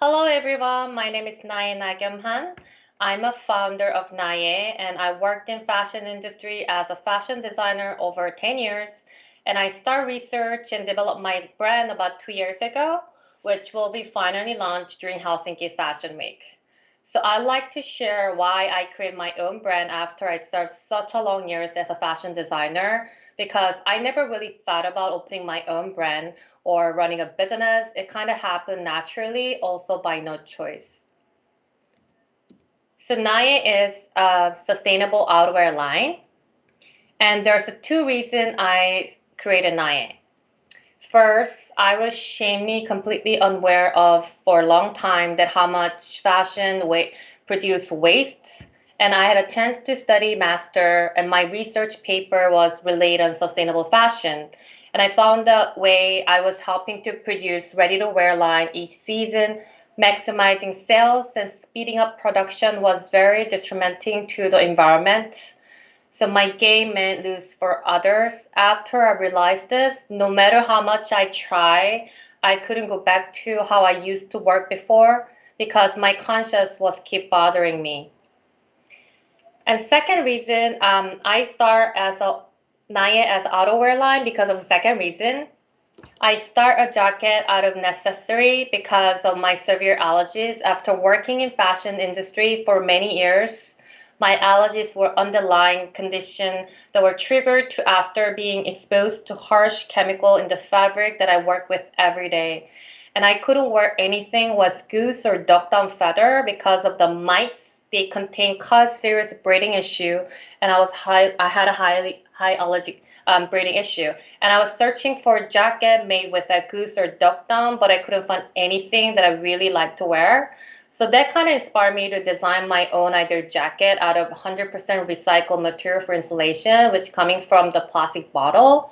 Hello everyone, my name is Nayeh. I'm a founder of Nayeh and I worked in fashion industry as a fashion designer over 10 years and I start research and develop my brand about 2 years ago, which will be finally launched during Helsinki Fashion Week. So I'd like to share why I created my own brand after I served such a long years as a fashion designer because I never really thought about opening my own brand or running a business. It kind of happened naturally, also by no choice. So Naya is a sustainable outerwear line, and there's two reasons I created Naya. First, I was shamefully completely unaware of for a long time that how much fashion produce waste. And I had a chance to study master, and my research paper was related on sustainable fashion. And I found a way I was helping to produce ready-to-wear line each season, maximizing sales and speeding up production was very detrimental to the environment. So my game meant lose for others. After I realized this, no matter how much I try, I couldn't go back to how I used to work before because my conscience was keep bothering me. And second reason, I start as a Naya as outerwear line because of the second reason. I start a jacket out of necessity because of my severe allergies. After working in fashion industry for many years, my allergies were underlying condition that were triggered to after being exposed to harsh chemical in the fabric that I work with every day. And I couldn't wear anything with goose or duck down feather because of the mites they contain cause serious breathing issue, and I had a high allergic breathing issue. And I was searching for a jacket made with a goose or duck down, but I couldn't find anything that I really like to wear. So that kind of inspired me to design my own either jacket out of 100% recycled material for insulation, which coming from the plastic bottle.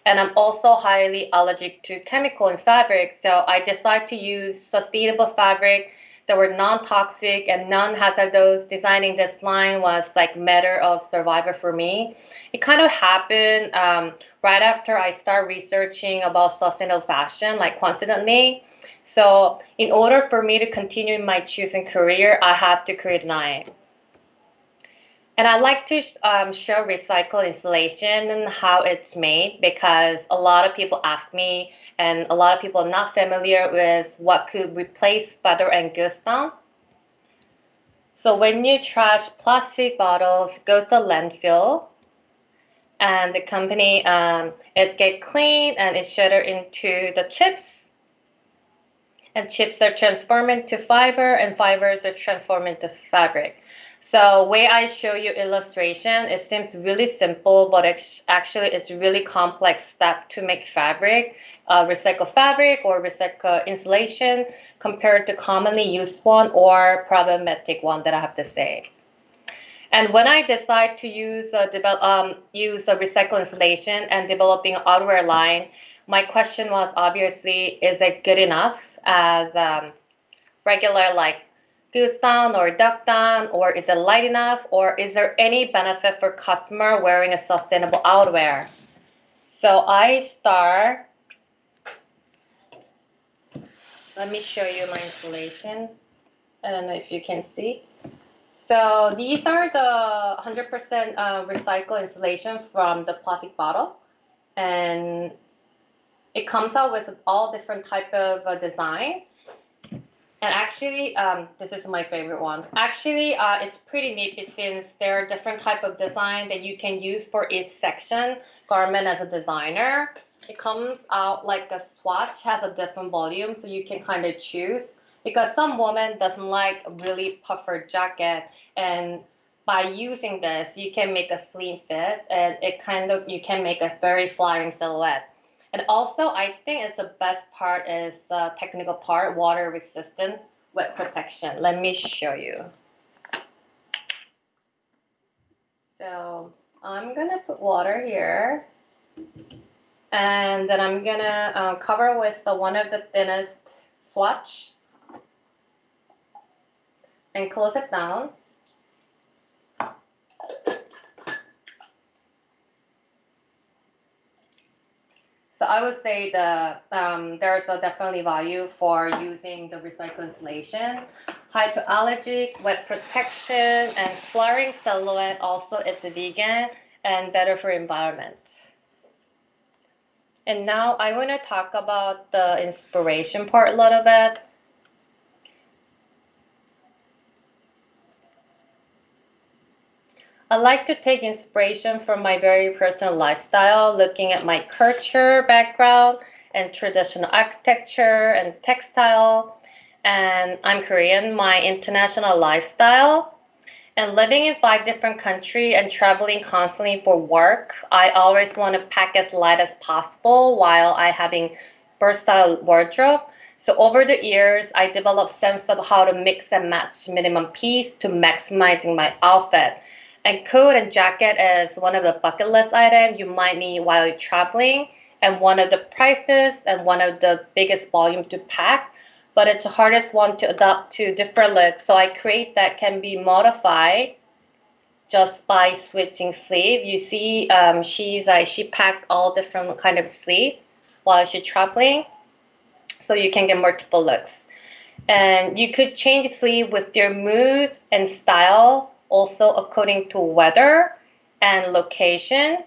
And I'm also highly allergic to chemical in fabric, so I decided to use sustainable fabric that were non-toxic and non-hazardous. Designing this line was like matter of survival for me. It kind of happened right after I started researching about sustainable fashion, like coincidentally. So in order for me to continue in my choosing career, I had to create an eye. And I like to show recycled insulation and how it's made because a lot of people ask me, and a lot of people are not familiar with what could replace feather and goose down. So when you trash plastic bottles, it goes to landfill, and the company it get cleaned and it's shredded into the chips, and chips are transformed into fiber and fibers are transformed into fabric. So way I show you illustration, it seems really simple, but actually it's really complex step to make fabric, recycle fabric or recycle insulation compared to commonly used one or problematic one that I have to say. And when I decide to use a recycle insulation and developing an outerwear line, my question was obviously, is it good enough as regular like goose down or duck down, or is it light enough, or is there any benefit for customer wearing a sustainable outerwear? So I start. Let me show you my insulation. I don't know if you can see. So these are the 100% recycled insulation from the plastic bottle, and it comes out with all different type of design. And actually, this is my favorite one. Actually, it's pretty neat since there are different type of design that you can use for each section garment as a designer. It comes out like a swatch, has a different volume, so you can kind of choose. Because some woman doesn't like a really puffer jacket, and by using this, you can make a slim fit, and it kind of you can make a very flattering silhouette. And also, I think it's the best part is the technical part, water resistant wet protection. Let me show you. So I'm gonna put water here, and then I'm gonna cover with one of the thinnest swatch and close it down. So So I would say there's a definitely value for using the recycled insulation. Hypoallergic, wet protection, and flaring silhouette. Also, it's a vegan and better for environment. And now I want to talk about the inspiration part a little bit. I like to take inspiration from my very personal lifestyle, looking at my culture background and traditional architecture and textile. And I'm Korean, my international lifestyle. And living in 5 different countries and traveling constantly for work, I always want to pack as light as possible while I having versatile wardrobe. So over the years, I developed sense of how to mix and match minimum piece to maximizing my outfit. And coat and jacket is one of the bucket list items you might need while you're traveling, and one of the prices and one of the biggest volume to pack, but it's the hardest one to adapt to different looks. So I create that can be modified just by switching sleeve. You see, she packed all different kind of sleeve while she's traveling, so you can get multiple looks. And you could change sleeve with your mood and style, also according to weather and location,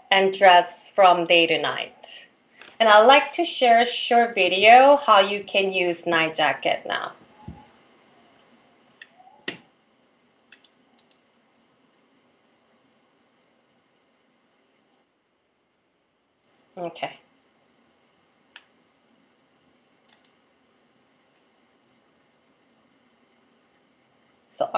and dress from day to night. And I'd like to share a short video how you can use night jacket now. Okay. So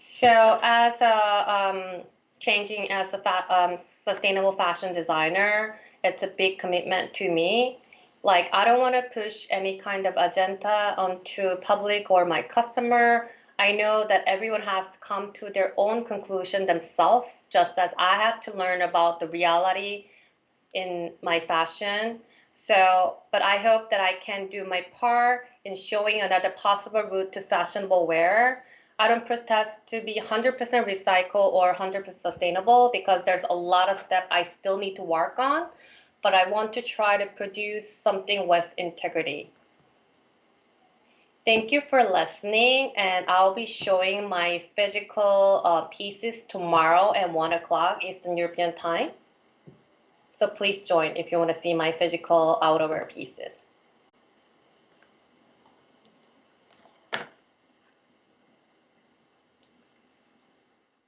so as a changing as a sustainable fashion designer, it's a big commitment to me. Like I don't want to push any kind of agenda onto public or my customer. I know that everyone has to come to their own conclusion themselves, just as I had to learn about the reality in my fashion. So, but I hope that I can do my part in showing another possible route to fashionable wear. I don't protest to be 100% recycle or 100% sustainable because there's a lot of steps I still need to work on, but I want to try to produce something with integrity. Thank you for listening, and I'll be showing my physical pieces tomorrow at 1 o'clock Eastern European time. So please join if you want to see my physical outerwear pieces.